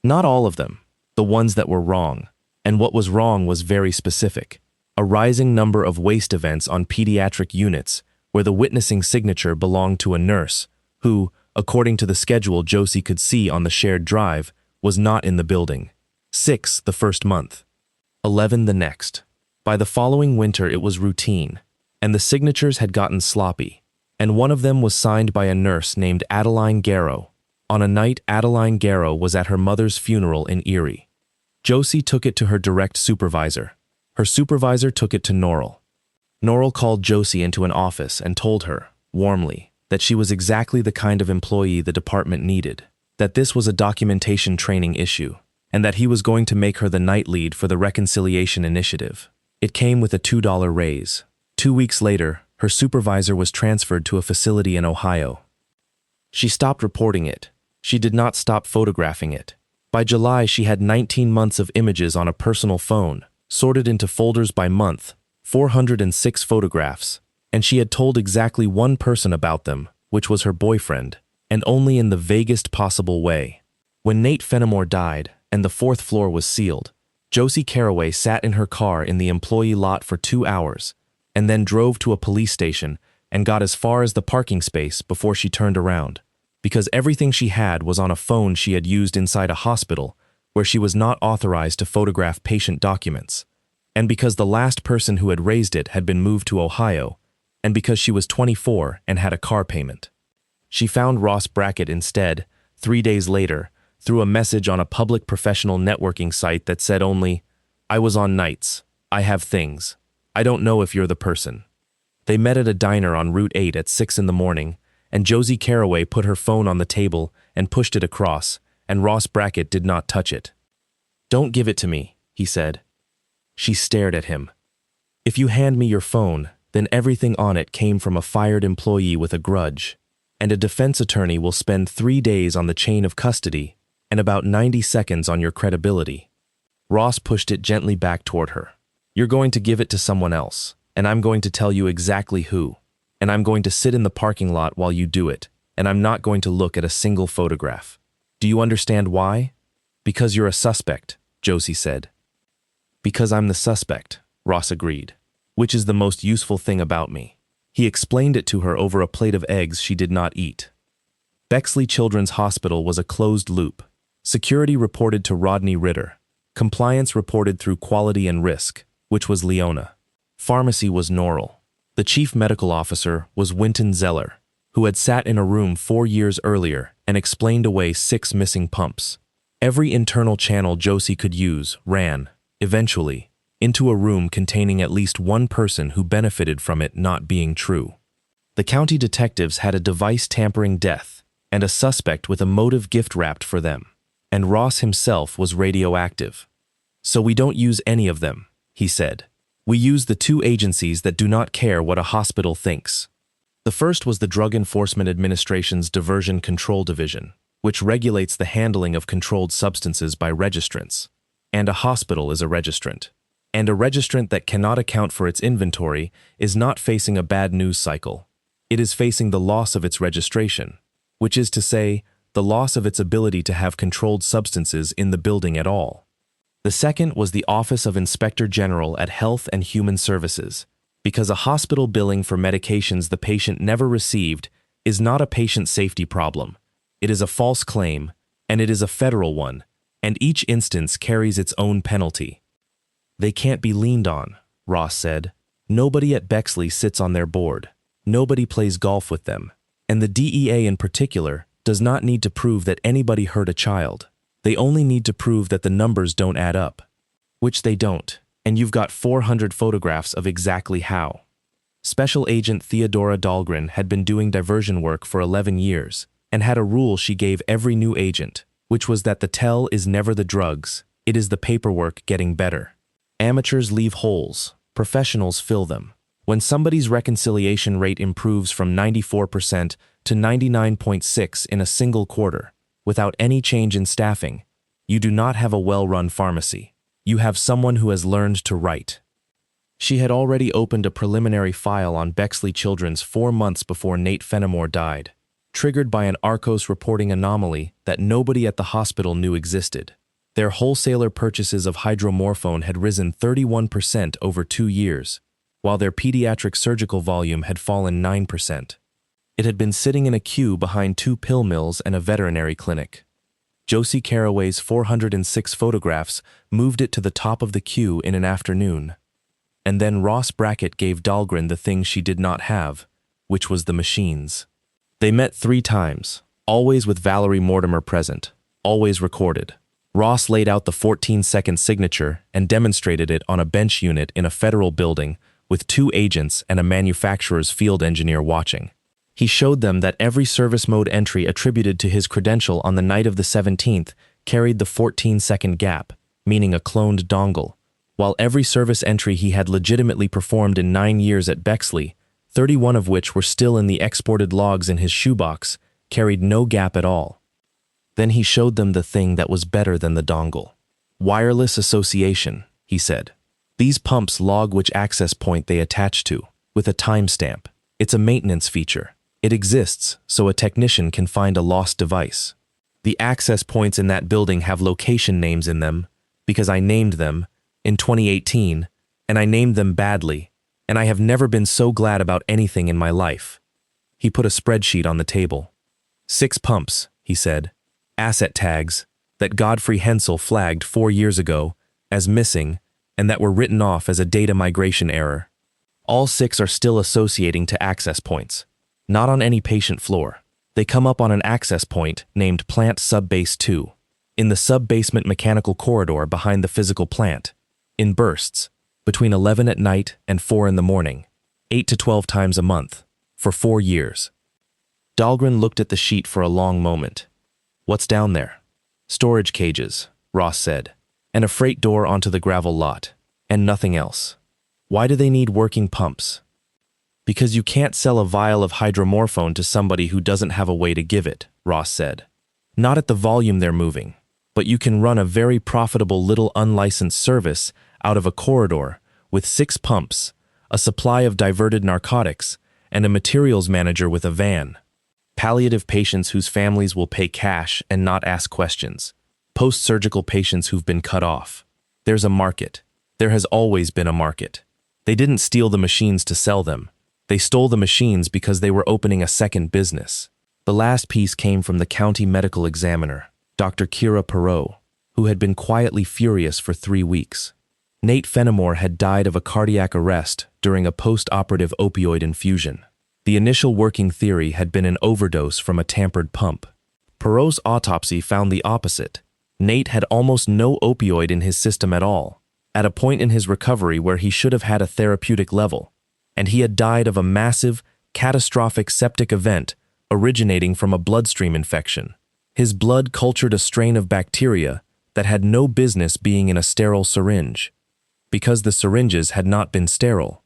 Not all of them, the ones that were wrong, and what was wrong was very specific. A rising number of waste events on pediatric units where the witnessing signature belonged to a nurse who, according to the schedule Josie could see on the shared drive, was not in the building. 6 the first month, 11 the next. By the following winter it was routine, and the signatures had gotten sloppy, and one of them was signed by a nurse named Adeline Garrow. On a night Adeline Garrow was at her mother's funeral in Erie. Josie took it to her direct supervisor. Her supervisor took it to Norrell. Norrell called Josie into an office and told her, warmly, that she was exactly the kind of employee the department needed, that this was a documentation training issue, and that he was going to make her the night lead for the reconciliation initiative. It came with a $2 raise. 2 weeks later, her supervisor was transferred to a facility in Ohio. She stopped reporting it. She did not stop photographing it. By July, she had 19 months of images on a personal phone, sorted into folders by month, 406 photographs, and she had told exactly one person about them, which was her boyfriend, and only in the vaguest possible way. When Nate Fenimore died and the 4th floor was sealed, Josie Caraway sat in her car in the employee lot for 2 hours, and then drove to a police station and got as far as the parking space before she turned around, because everything she had was on a phone she had used inside a hospital where she was not authorized to photograph patient documents, and because the last person who had raised it had been moved to Ohio, and because she was 24 and had a car payment. She found Ross Brackett instead, 3 days later, through a message on a public professional networking site that said only, "I was on nights. I have things. I don't know if you're the person." They met at a diner on Route 8 at 6 in the morning, and Josie Caraway put her phone on the table and pushed it across, and Ross Brackett did not touch it. "Don't give it to me," he said. She stared at him. "If you hand me your phone, then everything on it came from a fired employee with a grudge, and a defense attorney will spend 3 days on the chain of custody and about 90 seconds on your credibility." Ross pushed it gently back toward her. "You're going to give it to someone else, and I'm going to tell you exactly who, and I'm going to sit in the parking lot while you do it, and I'm not going to look at a single photograph. Do you understand why?" "Because you're a suspect," Josie said. "Because I'm the suspect," Ross agreed, "which is the most useful thing about me." He explained it to her over a plate of eggs she did not eat. Bexley Children's Hospital was a closed loop. Security reported to Rodney Ritter. Compliance reported through Quality and Risk, which was Leona. Pharmacy was Norrell. The chief medical officer was Winton Zeller, who had sat in a room 4 years earlier and explained away 6 missing pumps. Every internal channel Josie could use ran, eventually, into a room containing at least one person who benefited from it not being true. The county detectives had a device-tampering death and a suspect with a motive gift wrapped for them, and Ross himself was radioactive. So we don't use any of them, he said. We use the two agencies that do not care what a hospital thinks. The first was the Drug Enforcement Administration's Diversion Control Division, which regulates the handling of controlled substances by registrants. And a hospital is a registrant. And a registrant that cannot account for its inventory is not facing a bad news cycle. It is facing the loss of its registration, which is to say, the loss of its ability to have controlled substances in the building at all. The second was the Office of Inspector General at Health and Human Services, because a hospital billing for medications the patient never received is not a patient safety problem. It is a false claim, and it is a federal one, and each instance carries its own penalty. They can't be leaned on, Ross said. Nobody at Bexley sits on their board. Nobody plays golf with them. And the DEA in particular does not need to prove that anybody hurt a child. They only need to prove that the numbers don't add up. Which they don't, and you've got 400 photographs of exactly how. Special Agent Theodora Dahlgren had been doing diversion work for 11 years and had a rule she gave every new agent, which was that the tell is never the drugs, it is the paperwork getting better. Amateurs leave holes, professionals fill them. When somebody's reconciliation rate improves from 94% to 99.6% in a single quarter, without any change in staffing, you do not have a well-run pharmacy. You have someone who has learned to write. She had already opened a preliminary file on Bexley Children's 4 months before Nate Fenimore died, triggered by an Arcos reporting anomaly that nobody at the hospital knew existed. Their wholesaler purchases of hydromorphone had risen 31% over 2 years, while their pediatric surgical volume had fallen 9%. It had been sitting in a queue behind 2 pill mills and a veterinary clinic. Josie Caraway's 406 photographs moved it to the top of the queue in an afternoon. And then Ross Brackett gave Dahlgren the thing she did not have, which was the machines. They met 3 times, always with Valerie Mortimer present, always recorded. Ross laid out the 14-second signature and demonstrated it on a bench unit in a federal building with 2 agents and a manufacturer's field engineer watching. He showed them that every service mode entry attributed to his credential on the night of the 17th carried the 14-second gap, meaning a cloned dongle, while every service entry he had legitimately performed in 9 years at Bexley, 31 of which were still in the exported logs in his shoebox, carried no gap at all. Then he showed them the thing that was better than the dongle. Wireless association, he said. These pumps log which access point they attach to, with a timestamp. It's a maintenance feature. It exists so a technician can find a lost device. The access points in that building have location names in them, because I named them in 2018, and I named them badly, and I have never been so glad about anything in my life. He put a spreadsheet on the table. 6 pumps, he said. Asset tags that Godfrey Hensel flagged 4 years ago as missing and that were written off as a data migration error. All 6 are still associating to access points, not on any patient floor. They come up on an access point named Plant Subbase 2, in the sub-basement mechanical corridor behind the physical plant, in bursts, between 11 at night and 4 in the morning, 8 to 12 times a month, for 4 years. Dahlgren looked at the sheet for a long moment. What's down there? Storage cages, Ross said, and a freight door onto the gravel lot, and nothing else. Why do they need working pumps? Because you can't sell a vial of hydromorphone to somebody who doesn't have a way to give it, Ross said. Not at the volume they're moving, but you can run a very profitable little unlicensed service out of a corridor with 6 pumps, a supply of diverted narcotics, and a materials manager with a van. Palliative patients whose families will pay cash and not ask questions. Post-surgical patients who've been cut off. There's a market. There has always been a market. They didn't steal the machines to sell them. They stole the machines because they were opening a second business. The last piece came from the county medical examiner, Dr. Kira Perot, who had been quietly furious for 3 weeks. Nate Fenimore had died of a cardiac arrest during a post-operative opioid infusion. The initial working theory had been an overdose from a tampered pump. Perot's autopsy found the opposite. Nate had almost no opioid in his system at all, at a point in his recovery where he should have had a therapeutic level, and he had died of a massive, catastrophic septic event originating from a bloodstream infection. His blood cultured a strain of bacteria that had no business being in a sterile syringe, because the syringes had not been sterile,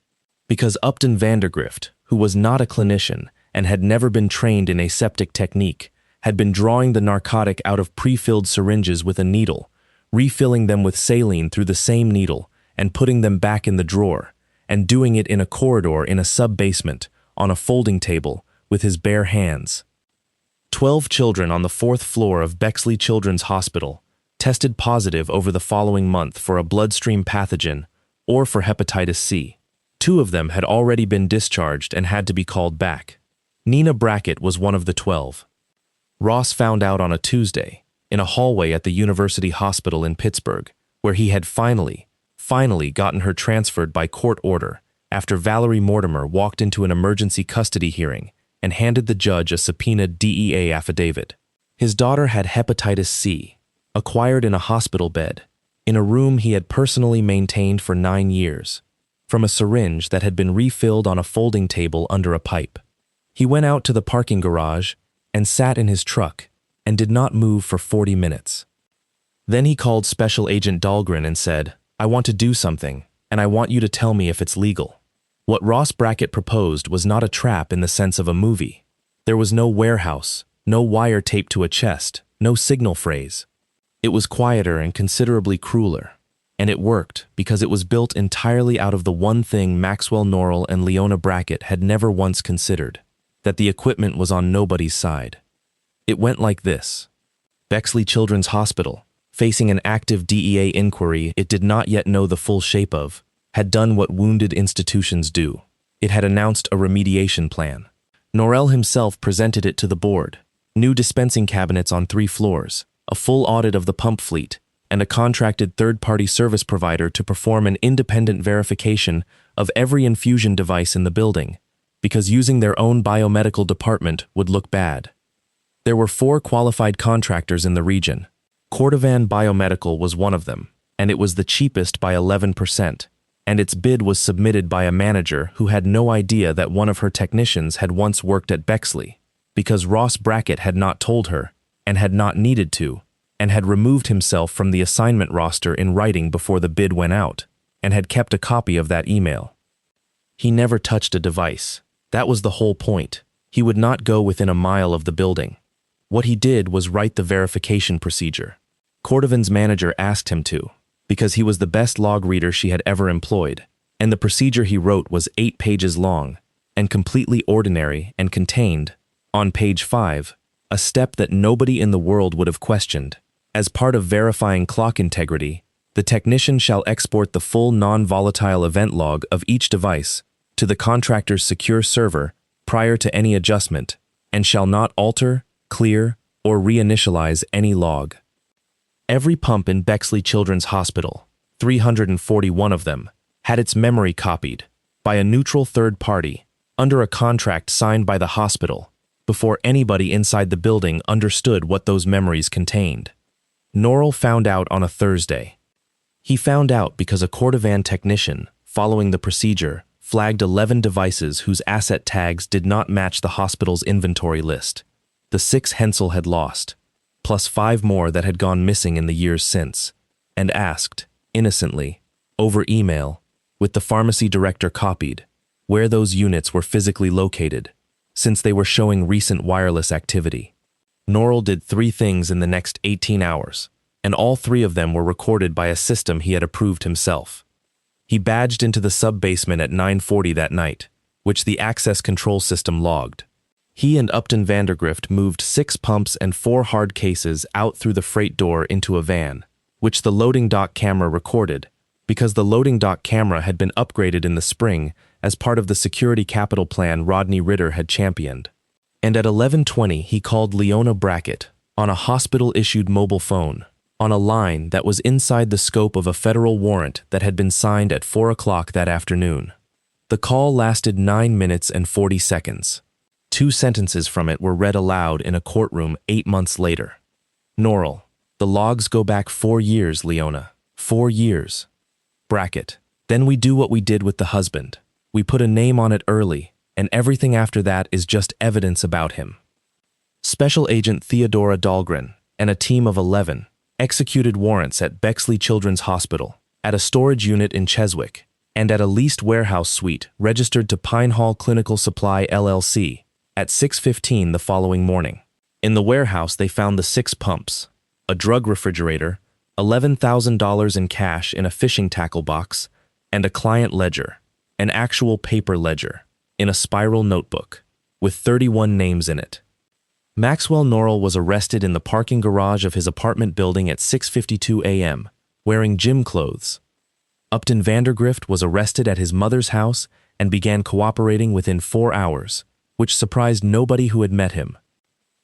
because Upton Vandergrift, who was not a clinician and had never been trained in aseptic technique, had been drawing the narcotic out of pre-filled syringes with a needle, refilling them with saline through the same needle, and putting them back in the drawer, and doing it in a corridor in a sub-basement, on a folding table, with his bare hands. 12 children on the 4th floor of Bexley Children's Hospital tested positive over the following month for a bloodstream pathogen or for hepatitis C. 2 of them had already been discharged and had to be called back. Nenah Brackett was one of the 12. Ross found out on a Tuesday, in a hallway at the University Hospital in Pittsburgh, where he had finally gotten her transferred by court order after Valerie Mortimer walked into an emergency custody hearing and handed the judge a subpoenaed DEA affidavit. His daughter had hepatitis C, acquired in a hospital bed, in a room he had personally maintained for 9 years, from a syringe that had been refilled on a folding table under a pipe. He went out to the parking garage and sat in his truck and did not move for 40 minutes. Then he called Special Agent Dahlgren and said, "I want to do something, and I want you to tell me if it's legal." What Ross Brackett proposed was not a trap in the sense of a movie. There was no warehouse, no wire taped to a chest, no signal phrase. It was quieter and considerably crueler, and it worked because it was built entirely out of the one thing Maxwell Norrell and Leona Brackett had never once considered, that the equipment was on nobody's side. It went like this. Bexley Children's Hospital, facing an active DEA inquiry it did not yet know the full shape of, had done what wounded institutions do. It had announced a remediation plan. Norrell himself presented it to the board. New dispensing cabinets on 3 floors, a full audit of the pump fleet, and a contracted third-party service provider to perform an independent verification of every infusion device in the building, because using their own biomedical department would look bad. There were 4 qualified contractors in the region. Cordovan Biomedical was one of them, and it was the cheapest by 11%, and its bid was submitted by a manager who had no idea that one of her technicians had once worked at Bexley, because Ross Brackett had not told her, and had not needed to, and had removed himself from the assignment roster in writing before the bid went out, and had kept a copy of that email. He never touched a device. That was the whole point. He would not go within a mile of the building. What he did was write the verification procedure. Cordovan's manager asked him to, because he was the best log reader she had ever employed, and the procedure he wrote was 8 pages long, and completely ordinary and contained, on page 5, a step that nobody in the world would have questioned. As part of verifying clock integrity, the technician shall export the full non-volatile event log of each device to the contractor's secure server prior to any adjustment, and shall not alter, clear, or reinitialize any log. Every pump in Bexley Children's Hospital, 341 of them, had its memory copied by a neutral third party under a contract signed by the hospital before anybody inside the building understood what those memories contained. Norrell found out on a Thursday. He found out because a Cordovan technician, following the procedure, flagged 11 devices whose asset tags did not match the hospital's inventory list. The 6 Hensel had lost, plus 5 more that had gone missing in the years since, and asked, innocently, over email, with the pharmacy director copied, where those units were physically located, since they were showing recent wireless activity. Norrell did 3 things in the next 18 hours, and all 3 of them were recorded by a system he had approved himself. He badged into the sub-basement at 9:40 that night, which the access control system logged. He and Upton Vandergrift moved 6 pumps and 4 hard cases out through the freight door into a van, which the loading dock camera recorded, because the loading dock camera had been upgraded in the spring as part of the security capital plan Rodney Ritter had championed. And at 11:20 he called Leona Brackett on a hospital-issued mobile phone, on a line that was inside the scope of a federal warrant that had been signed at 4 o'clock that afternoon. The call lasted 9 minutes and 40 seconds. 2 sentences from it were read aloud in a courtroom 8 months later. Norrell, the logs go back 4 years, Leona. 4 years. Brackett, then we do what we did with the husband. We put a name on it early, and everything after that is just evidence about him. Special Agent Theodora Dahlgren and a team of 11, executed warrants at Bexley Children's Hospital, at a storage unit in Cheswick, and at a leased warehouse suite registered to Pine Hall Clinical Supply LLC at 6:15 the following morning. In the warehouse, they found the 6 pumps, a drug refrigerator, $11,000 in cash in a fishing tackle box, and a client ledger, an actual paper ledger, in a spiral notebook, with 31 names in it. Maxwell Norrell was arrested in the parking garage of his apartment building at 6:52 a.m., wearing gym clothes. Upton Vandergrift was arrested at his mother's house and began cooperating within 4 hours, which surprised nobody who had met him.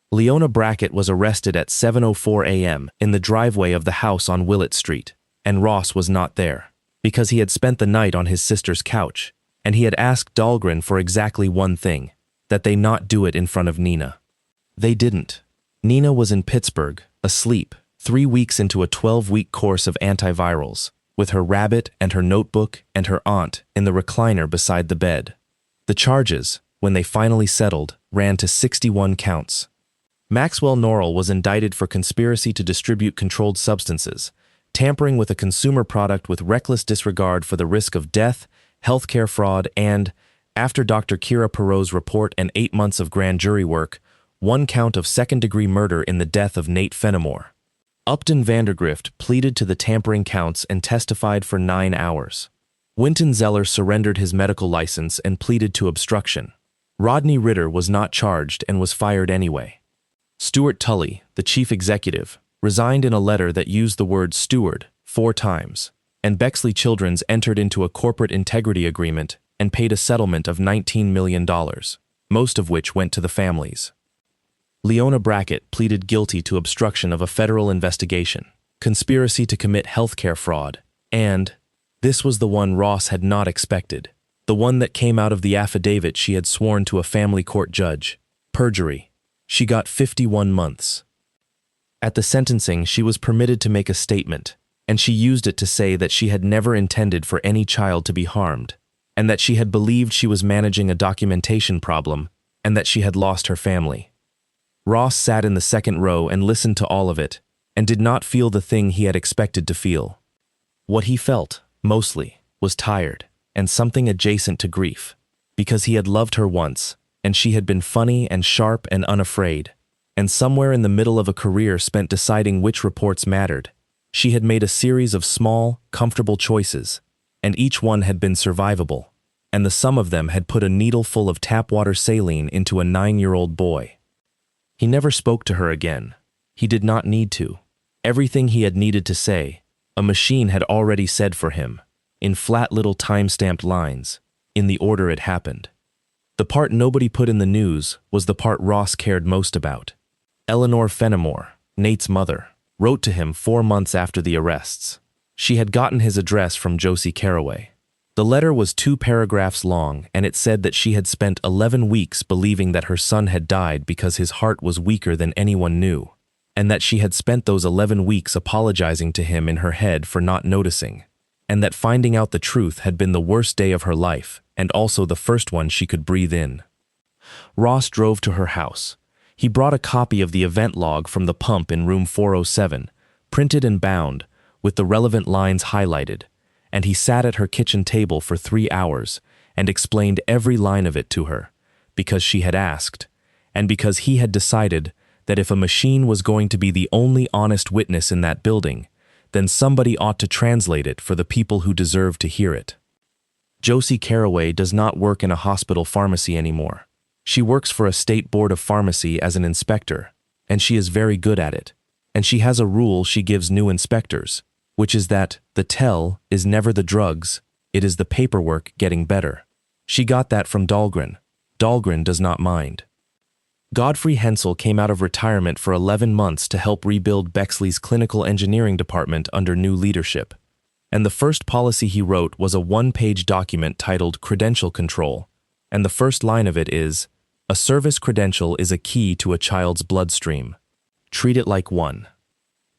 Leona Brackett was arrested at 7:04 a.m. in the driveway of the house on Willett Street, and Ross was not there, because he had spent the night on his sister's couch, and he had asked Dahlgren for exactly one thing, that they not do it in front of Nenah. They didn't. Nenah was in Pittsburgh, asleep, 3 weeks into a 12-week course of antivirals, with her rabbit and her notebook and her aunt in the recliner beside the bed. The charges, when they finally settled, ran to 61 counts. Maxwell Norrell was indicted for conspiracy to distribute controlled substances, tampering with a consumer product with reckless disregard for the risk of death, healthcare fraud, and, after Dr. Kira Perot's report and 8 months of grand jury work, 1 count of second-degree murder in the death of Nate Fenimore. Upton Vandergrift pleaded to the tampering counts and testified for 9 hours. Winton Zeller surrendered his medical license and pleaded to obstruction. Rodney Ritter was not charged and was fired anyway. Stuart Tully, the chief executive, resigned in a letter that used the word steward 4 times, and Bexley Children's entered into a corporate integrity agreement and paid a settlement of $19 million, most of which went to the families. Leona Brackett pleaded guilty to obstruction of a federal investigation, conspiracy to commit healthcare fraud, and, this was the one Ross had not expected, the one that came out of the affidavit she had sworn to a family court judge, perjury. She got 51 months. At the sentencing, she was permitted to make a statement, and she used it to say that she had never intended for any child to be harmed, and that she had believed she was managing a documentation problem, and that she had lost her family. Ross sat in the second row and listened to all of it, and did not feel the thing he had expected to feel. What he felt, mostly, was tired, and something adjacent to grief, because he had loved her once, and she had been funny and sharp and unafraid, and somewhere in the middle of a career spent deciding which reports mattered, she had made a series of small, comfortable choices, and each one had been survivable, and the sum of them had put a needle full of tap water saline into a 9-year-old boy. He never spoke to her again. He did not need to. Everything he had needed to say, a machine had already said for him, in flat little time-stamped lines, in the order it happened. The part nobody put in the news was the part Ross cared most about. Eleanor Fenimore, Nate's mother, wrote to him 4 months after the arrests. She had gotten his address from Josie Caraway. The letter was 2 paragraphs long, and it said that she had spent 11 weeks believing that her son had died because his heart was weaker than anyone knew, and that she had spent those 11 weeks apologizing to him in her head for not noticing, and that finding out the truth had been the worst day of her life, and also the first one she could breathe in. Ross drove to her house. He brought a copy of the event log from the pump in room 407, printed and bound, with the relevant lines highlighted, and he sat at her kitchen table for 3 hours and explained every line of it to her, because she had asked, and because he had decided that if a machine was going to be the only honest witness in that building, then somebody ought to translate it for the people who deserved to hear it. Josie Caraway does not work in a hospital pharmacy anymore. She works for a state board of pharmacy as an inspector, and she is very good at it. And she has a rule she gives new inspectors, which is that the tell is never the drugs, it is the paperwork getting better. She got that from Dahlgren. Dahlgren does not mind. Godfrey Hensel came out of retirement for 11 months to help rebuild Bexley's clinical engineering department under new leadership. And the first policy he wrote was a 1-page document titled Credential Control, and the first line of it is, "A service credential is a key to a child's bloodstream. Treat it like one."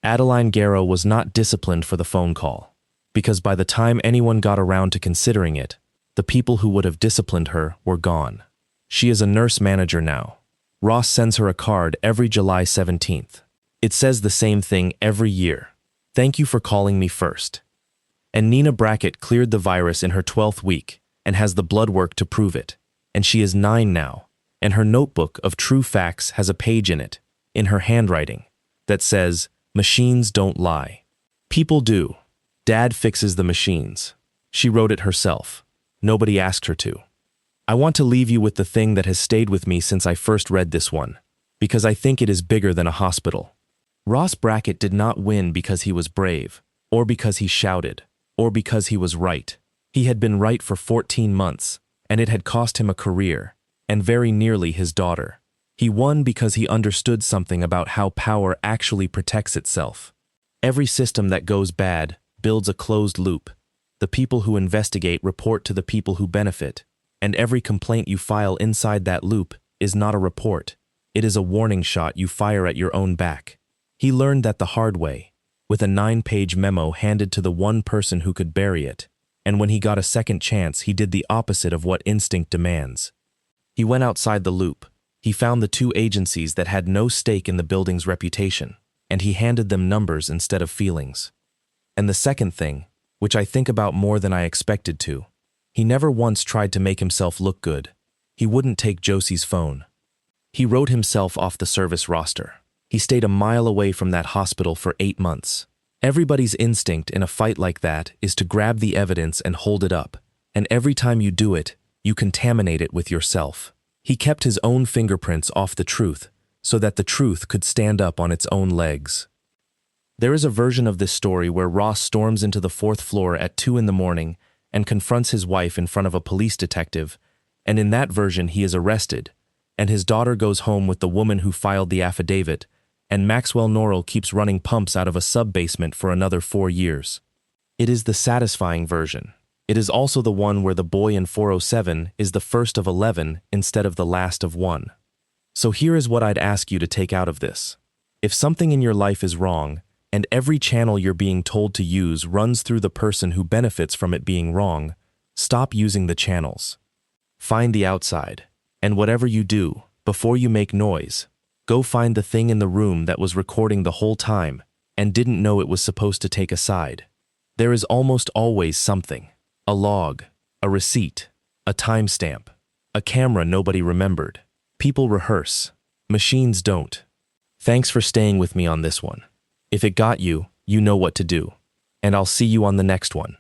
Adeline Garrow was not disciplined for the phone call, because by the time anyone got around to considering it, the people who would have disciplined her were gone. She is a nurse manager now. Ross sends her a card every July 17th. It says the same thing every year. Thank you for calling me first. And Nenah Brackett cleared the virus in her 12th week and has the blood work to prove it. And she is 9 now, and her notebook of true facts has a page in it, in her handwriting, that says, "Machines don't lie. People do. Dad fixes the machines." She wrote it herself. Nobody asked her to. I want to leave you with the thing that has stayed with me since I first read this one, because I think it is bigger than a hospital. Ross Brackett did not win because he was brave, or because he shouted, or because he was right. He had been right for 14 months, and it had cost him a career, and very nearly his daughter. He won because he understood something about how power actually protects itself. Every system that goes bad builds a closed loop. The people who investigate report to the people who benefit, and every complaint you file inside that loop is not a report. It is a warning shot you fire at your own back. He learned that the hard way, with a 9-page memo handed to the one person who could bury it, and when he got a second chance, he did the opposite of what instinct demands. He went outside the loop. He found the 2 agencies that had no stake in the building's reputation, and he handed them numbers instead of feelings. And the second thing, which I think about more than I expected to, he never once tried to make himself look good. He wouldn't take Josie's phone. He wrote himself off the service roster. He stayed a mile away from that hospital for 8 months. Everybody's instinct in a fight like that is to grab the evidence and hold it up, and every time you do it, you contaminate it with yourself. He kept his own fingerprints off the truth so that the truth could stand up on its own legs. There is a version of this story where Ross storms into the 4th floor at 2 in the morning and confronts his wife in front of a police detective, and in that version he is arrested, and his daughter goes home with the woman who filed the affidavit, and Maxwell Norrell keeps running pumps out of a sub-basement for another 4 years. It is the satisfying version. It is also the one where the boy in 407 is the first of 11 instead of the last of 1. So here is what I'd ask you to take out of this. If something in your life is wrong, and every channel you're being told to use runs through the person who benefits from it being wrong, stop using the channels. Find the outside, and whatever you do, before you make noise, go find the thing in the room that was recording the whole time and didn't know it was supposed to take a side. There is almost always something. A log, a receipt, a timestamp, a camera nobody remembered. People rehearse. Machines don't. Thanks for staying with me on this one. If it got you, you know what to do. And I'll see you on the next one.